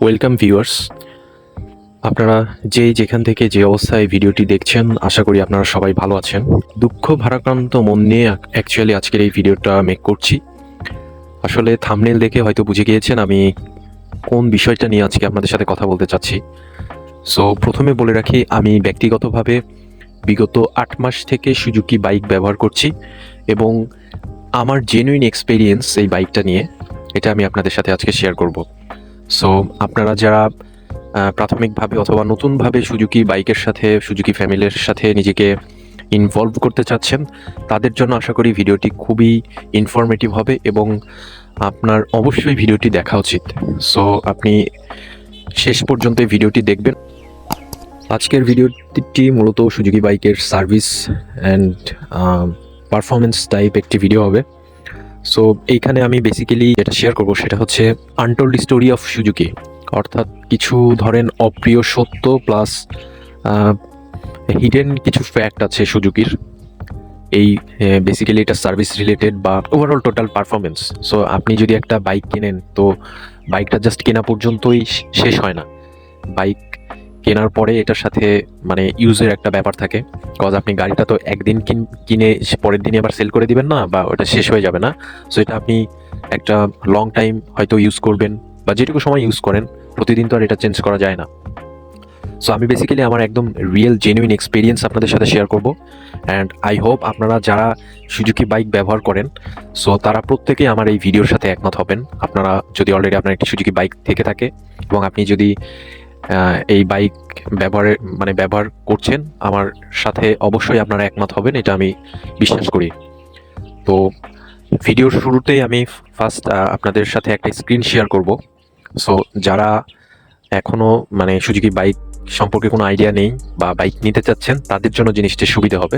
Welcome viewers, আপনারা যেখান থেকে যে অবস্থায় ভিডিওটি দেখছেন আশা করি আপনারা সবাই ভালো আছেন। দুঃখ ভারাক্রান্ত মন নিয়ে অ্যাকচুয়ালি আজকের এই ভিডিওটা মেক করছি। আসলে থাম্বনেল দেখে হয়তো বুঝে গিয়েছেন আমি কোন বিষয়টা নিয়ে আজকে আপনাদের সাথে কথা বলতে চাচ্ছি। সো প্রথমে বলে রাখি, আমি ব্যক্তিগতভাবে বিগত 8 মাস থেকে সুজুকি বাইক ব্যবহার করছি এবং আমার জেনুইন এক্সপেরিয়েন্স এই বাইকটা নিয়ে এটা আমি আপনাদের সাথে আজকে শেয়ার করব। সো আপনারা যারা প্রাথমিকভাবে অথবা নতুনভাবে সুজুকি বাইকের সাথে সুজুকি ফ্যামিলির সাথে নিজেকে ইনভলভ করতে চাচ্ছেন তাদের জন্য আশা করি ভিডিওটি খুবই ইনফরমেটিভ হবে এবং আপনার অবশ্যই ভিডিওটি দেখা উচিত। সো আপনি শেষ পর্যন্ত এই ভিডিওটি দেখবেন। আজকের ভিডিওটি মূলত সুজুকি বাইকের সার্ভিস অ্যান্ড পারফরমেন্স টাইপ একটি ভিডিও হবে। সো এইখানে আমি বেসিক্যালি যেটা শেয়ার করব সেটা হচ্ছে আনটোল্ড স্টোরি অফ সুজুকি, অর্থাৎ কিছু ধরেন অপ্রিয় সত্য প্লাস হিডেন কিছু ফ্যাক্ট আছে সুজুকির। এই বেসিক্যালি এটা সার্ভিস রিলেটেড বা ওভারঅল টোটাল পারফরমেন্স। সো আপনি যদি একটা বাইক কেনেন তো বাইকটা জাস্ট কেনা পর্যন্তই শেষ হয় না। বাইক কেনার পরে এটার সাথে মানে ইউজের একটা ব্যাপার থাকে, কজ আপনি গাড়িটা তো একদিন কিনে পরের দিনই আবার সেল করে দিবেন না, বা ওটা শেষ হয়ে যাবে না। সো এটা আপনি একটা লং টাইম হয়তো ইউজ করবেন বা যেটুকু সময় ইউজ করেন, প্রতিদিন তো আর এটা চেঞ্জ করা যায় না। সো আমি বেসিক্যালি আমার একদম রিয়েল জেনুইন এক্সপিরিয়েন্স আপনাদের সাথে শেয়ার করব অ্যান্ড আই হোপ আপনারা যারা সুজুকি বাইক ব্যবহার করেন সো তারা প্রত্যেকেই আমার এই ভিডিওর সাথে একমত হবেন। আপনারা যদি অলরেডি আপনার একটি সুজুকি বাইক থেকে থাকে এবং আপনি যদি এই বাইক ব্যবহার করছেন, আমার সাথে অবশ্যই আপনারা একমত হবেন, এটা আমি বিশ্বাস করি। তো ভিডিওর শুরুতেই আমি ফার্স্ট আপনাদের সাথে একটা স্ক্রিন শেয়ার করব। সো যারা এখনও সুজুকি বাইক সম্পর্কে কোনো আইডিয়া নেই বা বাইক নিতে চাচ্ছেন তাদের জন্য জিনিসটি সুবিধা হবে।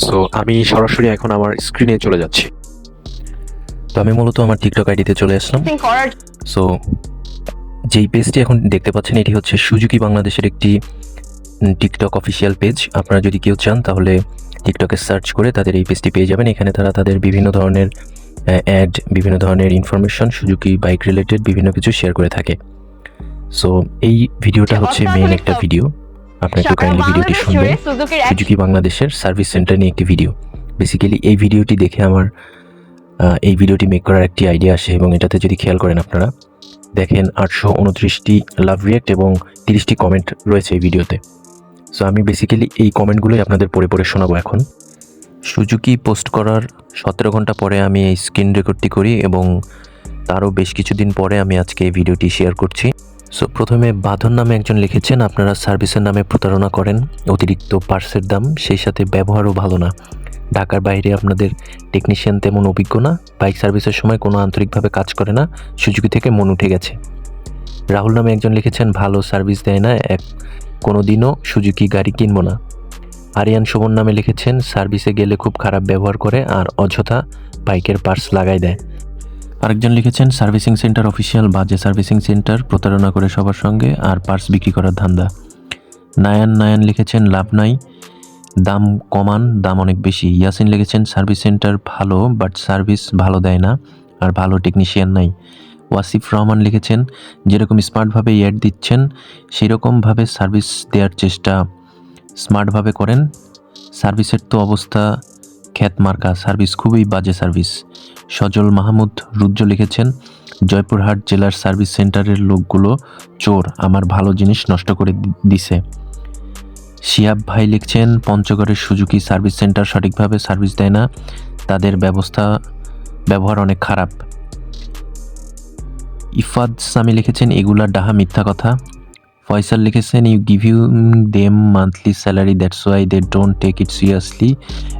সো আমি সরাসরি এখন আমার স্ক্রিনে চলে যাচ্ছি। তো আমি মূলত আমার টিকটক আইডিতে চলে আসলাম। সো যেই পেজটি এখন দেখতে পাচ্ছেন এটি হচ্ছে সুজুকি বাংলাদেশের একটি টিকটক অফিসিয়াল পেজ। আপনারা যদি কেউ চান তাহলে টিকটকে সার্চ করে তাদের এই পেজটি পেয়ে যাবেন। এখানে তারা তাদের বিভিন্ন ধরনের অ্যাড, বিভিন্ন ধরনের ইনফরমেশন সুজুকি বাইক রিলেটেড বিভিন্ন কিছু শেয়ার করে থাকে। সো এই ভিডিওটা হচ্ছে মেইন একটা ভিডিও, আপনি একটু কাইন্ডলি ভিডিওটি শুনবেন। সুজুকি বাংলাদেশের সার্ভিস সেন্টার নিয়ে একটি ভিডিও। বেসিক্যালি এই ভিডিওটি দেখে আমার এই ভিডিওটি মেক করার একটি আইডিয়া আসে এবং এটাতে যদি খেয়াল করেন আপনারা দেখেন 829টি লাভ রিয়াক্ট এবং 30টি কমেন্ট রয়েছে এই ভিডিওতে। সো আমি বেসিক্যালি এই কমেন্টগুলোই আপনাদের পড়ে শোনাবো এখন। সুজুকি পোস্ট করার 17 ঘন্টা পরে আমি এই স্ক্রিন রেকর্ডটি করি এবং তারও বেশ কিছুদিন পরে আমি আজকে এই ভিডিওটি শেয়ার করছি। সো প্রথমে বাঁধন নামে একজন লিখেছেন, আপনারা সার্ভিসের নামে প্রতারণা করেন, অতিরিক্ত পার্সের দাম, সেই সাথে ব্যবহারও ভালো না। ঢাকার বাইরে আপনাদের টেকনিশিয়ান তেমন অভিজ্ঞ না, বাইক সার্ভিসের সময় কোনো আন্তরিকভাবে কাজ করে না, সুজুকি থেকে মন উঠে গেছে। রাহুল নামে একজন লিখেছেন, ভালো সার্ভিস দেয় না, কোনো দিনও সুজুকি গাড়ি কিনবো না। আরিয়ান শোভন নামে লিখেছেন, সার্ভিসে গেলে খুব খারাপ ব্যবহার করে আর অযথা বাইকের পার্টস লাগাই দেয়। আরেকজন লিখেছেন, সার্ভিসিং সেন্টার অফিসিয়াল বাজে সার্ভিসিং সেন্টার, প্রতারণা করে সবার সঙ্গে আর পার্টস বিক্রি করার ধান্দা। নায়ান লিখেছেন, লাভ নাই, দাম কমান, দাম অনেক বেশি। ইয়াসিন লিখেছেন, সার্ভিস সেন্টার ভালো বাট সার্ভিস ভালো দেয় না আর ভালো টেকনিশিয়ান নাই। ওয়াসিফ রহমান লিখেছেন, যেরকম স্মার্টভাবে অ্যাড দিচ্ছেন সেরকমভাবে সার্ভিস দেওয়ার চেষ্টা স্মার্টভাবে করেন। সার্ভিসের তো অবস্থা খ্যাত মার্কা, সার্ভিস খুবই বাজে সার্ভিস। সজল মাহমুদ রুজ্জ লিখেছেন, জয়পুরহাট জেলার সার্ভিস সেন্টারের লোকগুলো চোর, আমার ভালো জিনিস নষ্ট করে দিছে। শিয়াব ভাই লিখছেন, পঞ্চগড়ের সুজুকি সার্ভিস সেন্টার সঠিকভাবে সার্ভিস দেয় না, তাদের ব্যবহার অনেক খারাপ। ইফাদ সামি লিখেছেন, এগুলা ডাহা মিথ্যা কথা। ফয়সাল লিখেছেন, you give them monthly salary, that's why they don't take it seriously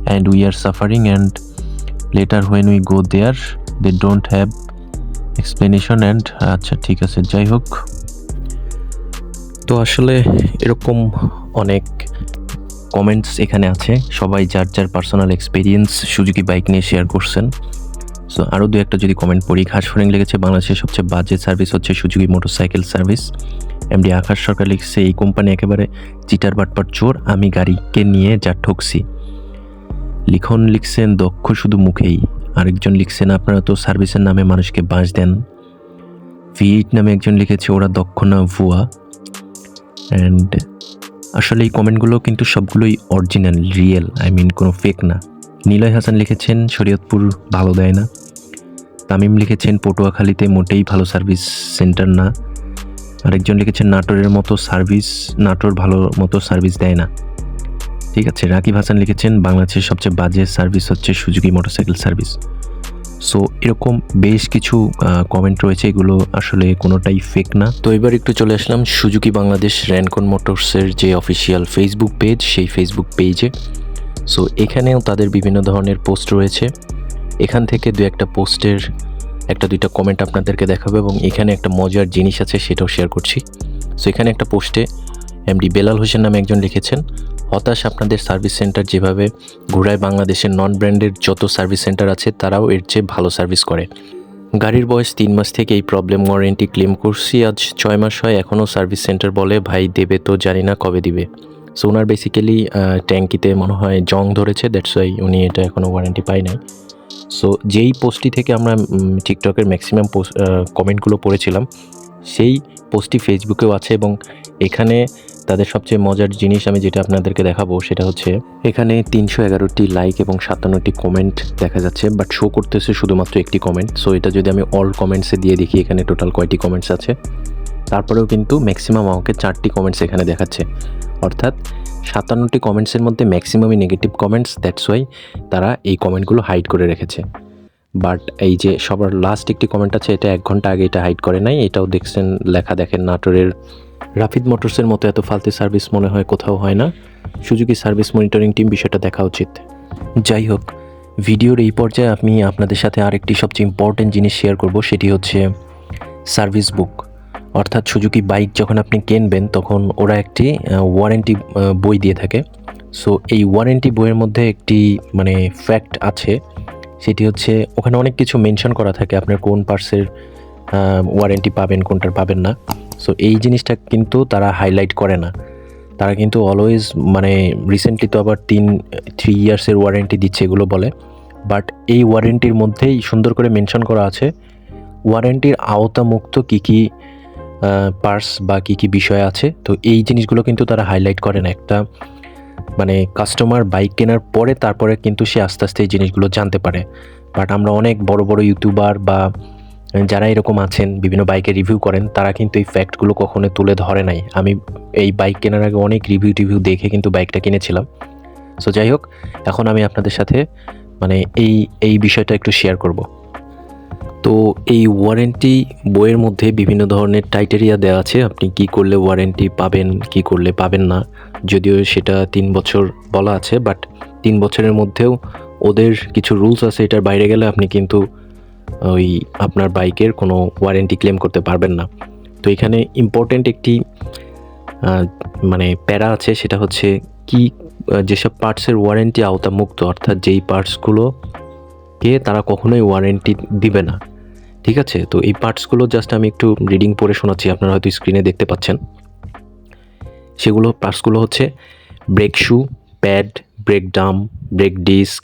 and we are suffering and later when we go there they don't have explanation and. আচ্ছা ঠিক আছে, যাই হোক। তো আসলে এরকম অনেক কমেন্টস এখানে আছে, সবাই যার যার পার্সোনাল এক্সপিরিয়েন্স সুজুকি বাইক নিয়ে শেয়ার করছেন। সো আরও দু একটা যদি কমেন্ট পড়ি। ঘাস ফরিং লেগেছে, বাংলাদেশের সবচেয়ে বাজে সার্ভিস হচ্ছে সুজুকি মোটরসাইকেল সার্ভিস। এমডি আকাশ সরকার লিখছে, এই কোম্পানি একেবারে চিটার বাটপার চোর, আমি গাড়িকে নিয়ে যা ঠকছি। লিখন লিখছেন, দক্ষ শুধু মুখেই। আরেকজন লিখছেন, আপনারা তো সার্ভিসের নামে মানুষকে বাঁশ দেন। V8 নামে একজন লিখেছে ওরা দক্ষ না ভুয়া। অ্যান্ড আসলে এই কমেন্টগুলো কিন্তু সবগুলোই অরিজিনাল, রিয়েল, কোনো ফেক না। নিলয় হাসান লিখেছেন শরীয়তপুর ভালো দেয় না। তামিম লিখেছেন পটুয়াখালীতে মোটেই ভালো সার্ভিস সেন্টার না। আরেকজন লিখেছেন নাটোর ভালো মতো সার্ভিস দেয় না। ঠিক আছে। রাকিব হাসান লিখেছেন বাংলাদেশের সবচেয়ে বাজে সার্ভিস হচ্ছে সুজুকি মোটরসাইকেল সার্ভিস। সো এরকম বেশ কিছু কমেন্ট রয়েছে, এগুলো আসলে কোনোটাই ফেক না। তো এবার একটু চলে আসলাম সুজুকি বাংলাদেশ র্যানকন মোটরসের যে অফিসিয়াল ফেসবুক পেজ, সেই ফেসবুক পেজে। সো এখানেও তাদের বিভিন্ন ধরনের পোস্ট রয়েছে। এখান থেকে দু একটা পোস্টের একটা দুইটা কমেন্ট আপনাদেরকে দেখাবো এবং এখানে একটা মজার জিনিস আছে সেটাও শেয়ার করছি। সো এখানে একটা পোস্টে এমডি বেলাল হোসেন নামে একজন লিখেছেন, হতাশ আপনাদের সার্ভিস সেন্টার যেভাবে ঘোরায় বাংলাদেশের নন ব্র্যান্ডের যত সার্ভিস সেন্টার আছে তারাও এর চেয়ে ভালো সার্ভিস করে। গাড়ির বয়স 3 মাস থেকে এই প্রবলেম ওয়ারেন্টি ক্লেম করছি, আজ 6 মাস হয়, এখনও সার্ভিস সেন্টার বলে ভাই দেবে তো জানি না কবে দিবে। সো ওনার বেসিক্যালি ট্যাঙ্কিতে মনে হয় জং ধরেছে, দ্যাটস ওয়াই উনি এটা এখনও ওয়ারেন্টি পায় নাই। সো যেই পোস্টটি থেকে আমরা টিকটকের ম্যাক্সিমাম কমেন্টগুলো পড়েছিলাম, সেই পোস্টটি ফেসবুকেও আছে এবং এখানে তাদের সবচেয়ে মজার জিনিস আমি যেটা আপনাদেরকে দেখাবো সেটা হচ্ছে এখানে 311টি লাইক এবং 57টি কমেন্ট দেখা যাচ্ছে, বাট শো করতেছে শুধুমাত্র একটি কমেন্ট। সো এটা যদি আমি অল কমেন্টসে দিয়ে দেখি এখানে টোটাল কয়টি কমেন্টস আছে, তারপরেও কিন্তু ম্যাক্সিমাম আমাকে 4টি কমেন্টস এখানে দেখাচ্ছে। অর্থাৎ 57টি কমেন্টসের মধ্যে ম্যাক্সিমামই নেগেটিভ কমেন্টস, দ্যাটস ওয়াই তারা এই কমেন্টগুলো হাইড করে রেখেছে। বাট এই যে সবার লাস্ট একটি কমেন্ট আছে, এটা 1 ঘন্টা আগে এটা হাইড করে নাই। এটাও দেখছেন, লেখা দেখেন, নাটোরের রাফিদ মোটরসের মতো এত ফালতু সার্ভিস মনে হয় কোথাও হয় না। সুজুকি সার্ভিস মনিটরিং টিম বিষয়টা দেখা উচিত। যাই হোক, ভিডিওর এই পর্যায়ে আমি আপনাদের সাথে আরেকটি সবচেয়ে ইম্পর্টেন্ট জিনিস শেয়ার করব, সেটি হচ্ছে সার্ভিস বুক। অর্থাৎ সুজুকি বাইক যখন আপনি কিনবেন তখন ওরা একটি ওয়ারেন্টি বই দিয়ে থাকে। সো এই ওয়ারেন্টি বইয়ের মধ্যে একটি ফ্যাক্ট আছে, সেটি হচ্ছে ওখানে অনেক কিছু মেনশন করা থাকে আপনার কোন পার্টসের ওয়ারেন্টি পাবেন, কোনটার পাবেন না। সো এই জিনিসটা কিন্তু তারা হাইলাইট করে না। তারা কিন্তু অলওয়েজ রিসেন্টলি তো আবার 3 ইয়ার্সের ওয়ারেন্টি দিচ্ছে এগুলো বলে, বাট এই ওয়ারেন্টির মধ্যেই সুন্দর করে মেনশন করা আছে ওয়ারেন্টির আওতামুক্ত কী কী পার্টস বা কী কী বিষয় আছে। তো এই জিনিসগুলো কিন্তু তারা হাইলাইট করে না। একটা কাস্টমার বাইক কেনার পরে তারপরে কিন্তু সে আস্তে আস্তে এই জিনিসগুলো জানতে পারে। বাট আমরা অনেক বড় বড় ইউটিউবার বা যারা এরকম আছেন বিভিন্ন বাইকের রিভিউ করেন, তারা কিন্তু এই ফ্যাক্টগুলো কখনো তুলে ধরে নাই। আমি এই বাইক কেনার আগে অনেক রিভিউ দেখে কিন্তু বাইকটা কিনেছিলাম। সো যাই হোক, এখন আমি আপনাদের সাথে এই বিষয়টা একটু শেয়ার করব। তো এই ওয়ারেন্টি বইয়ের মধ্যে বিভিন্ন ধরনের ক্রাইটেরিয়া দেওয়া আছে, আপনি কি করলে ওয়ারেন্টি পাবেন, কি করলে পাবেন না। যদিও সেটা 3 বছর বলা আছে, বাট 3 বছরের মধ্যেও ওদের কিছু রুলস আছে, এটার বাইরে গেলে আপনি কিন্তু আপনার বাইকের কোনো ওয়ারেন্টি ক্লেম করতে পারবেন না। তো এখানে ইম্পর্টেন্ট একটি প্যারা আছে, সেটা হচ্ছে যেসব পার্টসের ওয়ারেন্টি আওতামুক্ত, অর্থাৎ যেই পার্টসগুলোকে তারা কখনোই ওয়ারেন্টি দিবে না। ঠিক আছে। তো এই পার্টসগুলো জাস্ট আমি একটু রিডিং পড়ে শোনাচ্ছি, আপনারা হয়তো স্ক্রিনে দেখতে পাচ্ছেন। পার্টসগুলো হচ্ছে brake shoe, pad, brake drum, brake disc,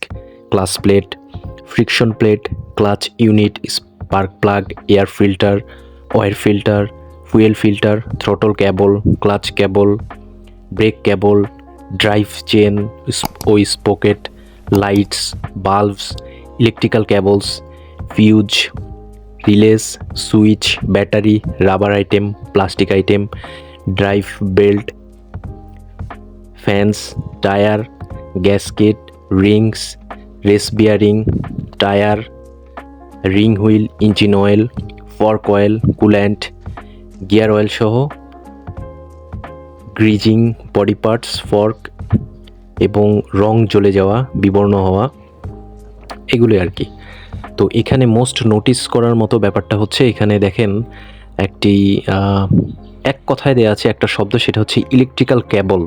clutch plate, friction plate, clutch unit, spark plug, air filter, oil filter, fuel filter, throttle cable, clutch cable, brake cable, drive chain ও sprocket, lights, bulbs, electrical cables, fuse, relays, switch, battery, rubber item, plastic item, drive belt, fans, tyre, gasket, rings, race bearing, tyre, ring wheel, engine oil, fork oil, coolant, gear oil সহ greasing, body parts, fork এবং রং জ্বলে যাওয়া, বিবর্ণ হওয়া, এগুলো আর কি। তো এখানে মোস্ট নোটিস করার মতো ব্যাপারটা হচ্ছে, এখানে দেখেন এক কথায় দেওয়া আছে একটা শব্দ, সেটা হচ্ছে ইলেকট্রিক্যাল কেবল।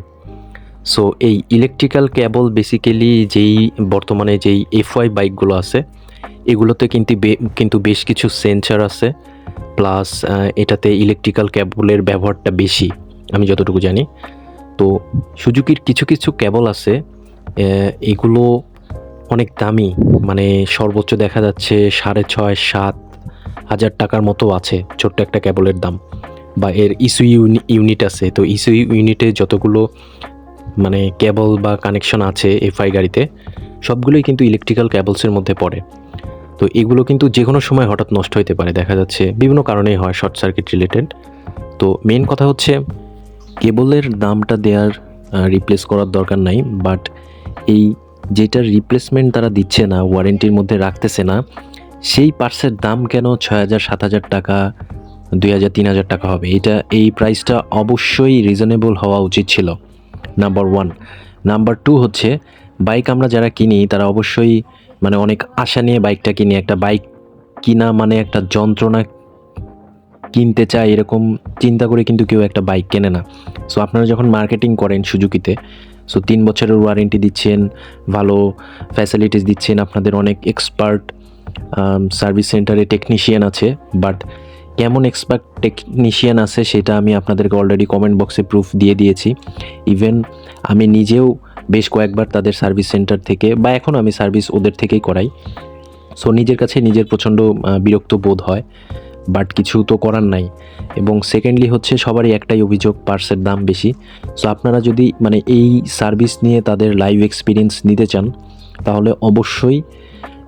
সো এই ইলেকট্রিক্যাল কেবল বেসিক্যালি বর্তমানে যেই FY বাইকগুলো আছে এগুলোতে কিন্তু বেশ কিছু সেন্সর আছে, প্লাস এটাতে ইলেকট্রিক্যাল কেবলের ব্যবহারটা বেশি আমি যতটুকু জানি। তো সুজুকির কিছু কিছু কেবল আছে, এগুলো অনেক দামি, সর্বোচ্চ দেখা যাচ্ছে 6.5, 7 1000 টাকার মতো আছে ছোট্ট একটা কেবলের দাম, বা এর ইসিইউ ইউনিট আছে। তো ইসিইউ ইউনিটে যতগুলো মানে কেবল বা কানেকশন আছে এফআই গাড়িতে, সবগুলোই কিন্তু ইলেকট্রিক্যাল কেবলসের মধ্যে পড়ে। তো এগুলো কিন্তু যে কোনো সময় হঠাৎ নষ্ট হতে পারে, দেখা যাচ্ছে বিভিন্ন কারণেই হয়, শর্ট সার্কিট রিলেটেড। তো মেন কথা হচ্ছে কেবলের দামটা দেওয়ার রিপ্লেস করার দরকার নাই, বাট এই যেটার রিপ্লেসমেন্ট তারা দিচ্ছে না, ওয়ারেন্টির মধ্যে রাখতেছে না, সেই পার্টসের দাম কেন 6000 7000 টাকা 2000 3000 টাকা হবে? এই প্রাইসটা অবশ্যই রিজনেবল হওয়া উচিত ছিল, নাম্বার 1। নাম্বার 2 হচ্ছে বাইক আমরা যারা কিনি তারা অবশ্যই মানে অনেক আশা নিয়ে বাইকটা কিনি। একটা বাইক কিনা মানে একটা যন্ত্রণা কিনতে চায় এরকম চিন্তা করে কিন্তু কেউ একটা বাইক কেনে না। সো আপনারা যখন মার্কেটিং করেন সুজুকিতে, সো 3 বছরের ওয়ারেন্টি দিচ্ছেন, ভালো ফ্যাসিলিটিস দিচ্ছেন, আপনাদের অনেক এক্সপার্ট সার্ভিস সেন্টারে টেকনিশিয়ান আছে। বাট কেমন এক্সপার্ট টেকনিশিয়ান আছে সেটা আমি আপনাদেরকে অলরেডি কমেন্ট বক্সে প্রুফ দিয়ে দিয়েছি। ইভেন আমি নিজেও বেশ কয়েকবার তাদের সার্ভিস সেন্টার থেকে, বা এখন আমি সার্ভিস ওদের থেকেই করাই। সো নিজের কাছে নিজের প্রচণ্ড বিরক্ত বোধ হয়, বাট কিছু তো করার নাই। এবং সেকেন্ডলি হচ্ছে সবারই একটাই অভিযোগ, পার্টসের দাম বেশি। সো আপনারা যদি মানে এই সার্ভিস নিয়ে তাদের লাইভ এক্সপিরিয়েন্স নিতে চান, তাহলে অবশ্যই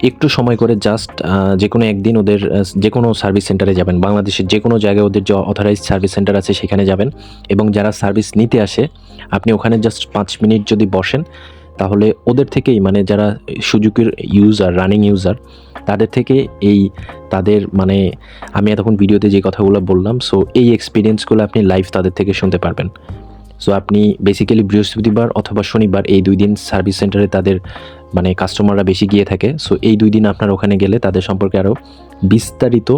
একটু সময় করে জাস্ট যে কোনো একদিন ওদের যে কোনো সার্ভিস সেন্টারে যাবেন, বাংলাদেশের যে কোনো জায়গায় ওদের যে অথরাইজড সার্ভিস সেন্টার আছে সেখানে যাবেন, এবং যারা সার্ভিস নিতে আসে আপনি ওখানে জাস্ট 5 মিনিট যদি বসেন, তাহলে ওদের থেকেই মানে যারা সুজুকির ইউজার, রানিং ইউজার, তাদের থেকে তাদের মানে আমি এতক্ষণ ভিডিওতে যে কথাগুলো বললাম, সো এই এক্সপিরিয়েন্সগুলো আপনি লাইভ তাদের থেকে শুনতে পারবেন। সো আপনি বেসিক্যালি বৃহস্পতিবার অথবা শনিবার এই 2 দিন সার্ভিস সেন্টারে তাদের মানে কাস্টমাররা বেশি গিয়ে থাকে। সো এই 2 দিন আপনার ওখানে গেলে তাদের সম্পর্কে আরও বিস্তারিত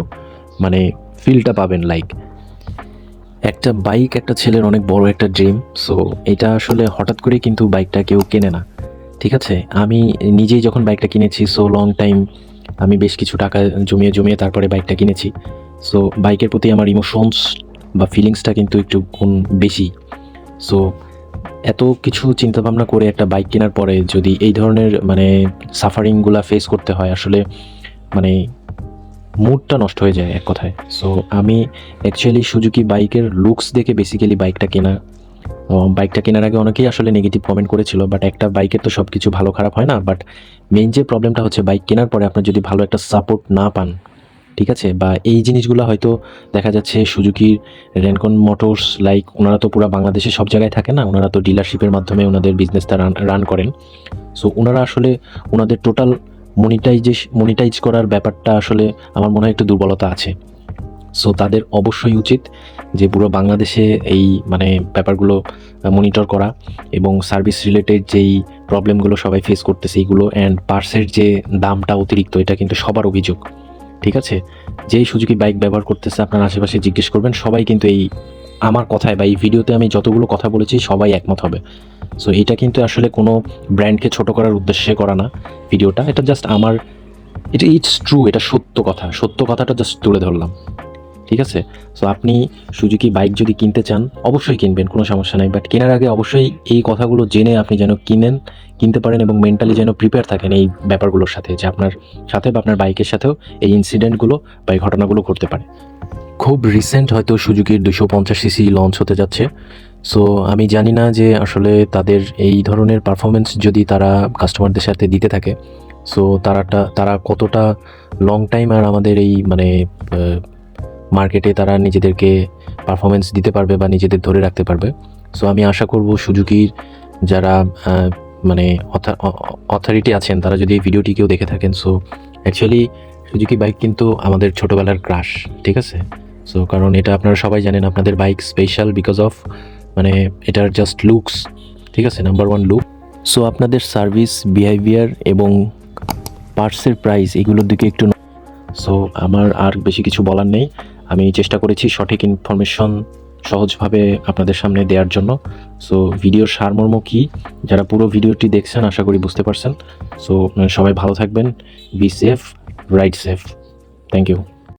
মানে ফিলটা পাবেন। লাইক একটা বাইক একটা ছেলের অনেক বড় একটা ড্রিম। সো এটা আসলে হঠাৎ করে কিন্তু বাইকটা কেউ কেনে না, ঠিক আছে? আমি নিজেই যখন বাইকটা কিনেছি, সো লং টাইম আমি বেশ কিছু টাকা জমিয়ে তারপরে বাইকটা কিনেছি। সো বাইকের প্রতি আমার ইমোশনস বা ফিলিংসটা কিন্তু একটু বেশি। সো এত কিছু চিন্তাভাবনা করে একটা বাইক কেনার পরে যদি এই ধরনের মানে সাফারিংগুলা ফেস করতে হয়, আসলে মানে মুডটা নষ্ট হয়ে যায় এক কথায়। সো আমি অ্যাকচুয়ালি সুজুকি বাইকের লুকস দেখে বেসিক্যালি বাইকটা কেনা। বাইকটা কেনার আগে অনেকেই আসলে নেগেটিভ কমেন্ট করেছিল, বাট একটা বাইকের তো সব কিছু ভালো খারাপ হয় না। বাট মেইন যে প্রবলেমটা হচ্ছে বাইক কেনার পরে আপনার যদি ভালো একটা সাপোর্ট না পান, ঠিক আছে, বা এই জিনিসগুলো হয়তো দেখা যাচ্ছে সুজুকির রেনকন মোটরস লাইক ওনারা তো পুরো বাংলাদেশে সব জায়গায় থাকে না, ওনারা তো ডিলারশিপের মাধ্যমে ওনাদের বিজনেসটা রান করেন। সো ওনারা আসলে ওনাদের টোটাল মনিটাইজ করার ব্যাপারটা আসলে আমার মনে হয় একটু দুর্বলতা আছে। সো তাদের অবশ্যই উচিত যে পুরো বাংলাদেশে এই মানে ব্যাপারগুলো মনিটর করা, এবং সার্ভিস রিলেটেড যেই প্রবলেমগুলো সবাই ফেস করতেছে এইগুলো, অ্যান্ড পার্সের যে দামটা অতিরিক্ত, এটা কিন্তু সবার অভিযোগ, ঠিক আছে? যেই সুজুকি বাইক ব্যবহার করতেছে আপনার আশেপাশে জিজ্ঞেস করবেন, সবাই কিন্তু এই আমার কথায় বা এই ভিডিওতে আমি যতগুলো কথা বলেছি সবাই একমত হবে। সো এটা কিন্তু আসলে কোনো ব্র্যান্ডকে ছোট করার উদ্দেশ্যে করা না ভিডিওটা, এটা জাস্ট আমার ইটস ট্রু, এটা সত্য কথাটা জাস্ট তুলে ধরলাম, ঠিক আছে? সো আপনি সুজুকি বাইক যদি কিনতে চান অবশ্যই কিনবেন, কোনো সমস্যা নাই। বাট কেনার আগে অবশ্যই এই কথাগুলো জেনে আপনি যেন কিনতে পারেন, এবং মেন্টালি যেন প্রিপেয়ার থাকেন এই ব্যাপারগুলোর সাথে, যে আপনার সাথে বা আপনার বাইকের সাথেও এই ইনসিডেন্টগুলো বা এই ঘটনাগুলো ঘটতে পারে। খুব রিসেন্ট হয়তো সুজুকির 250 সিসি লঞ্চ হতে যাচ্ছে। সো আমি জানি না যে আসলে তাদের এই ধরনের পারফরমেন্স যদি তারা কাস্টমারদের সাথে দিতে থাকে, সো তারা কতটা লং টাইম আর আমাদের এই মানে মার্কেটে তারা নিজেদেরকে পারফরমেন্স দিতে পারবে বা নিজেদের ধরে রাখতে পারবে। সো আমি আশা করব সুজুকির যারা মানে অথরিটি আছেন তারা যদি এই ভিডিওটি কেউ দেখে থাকেন, সো অ্যাকচুয়ালি সুজুকি বাইক কিন্তু আমাদের ছোটোবেলার ক্রাশ, ঠিক আছে? সো কারণ এটা আপনারা সবাই জানেন, আপনাদের বাইক স্পেশাল বিকজ অফ মানে এটার জাস্ট লুকস, ঠিক আছে? Number 1 look. সো আপনাদের সার্ভিস বিহেভিয়ার এবং পার্টসের প্রাইস এগুলোর দিকে একটু। সো আমার আর বেশি কিছু বলার নেই, আমি চেষ্টা করেছি সঠিক ইনফরমেশন সহজভাবে আপনাদের সামনে দেওয়ার জন্য। সো ভিডিওর সারমর্ম কী, যারা পুরো ভিডিওটি দেখছেন আশা করি বুঝতে পারছেন। সো সবাই ভালো থাকবেন, be safe, ride safe. Thank you.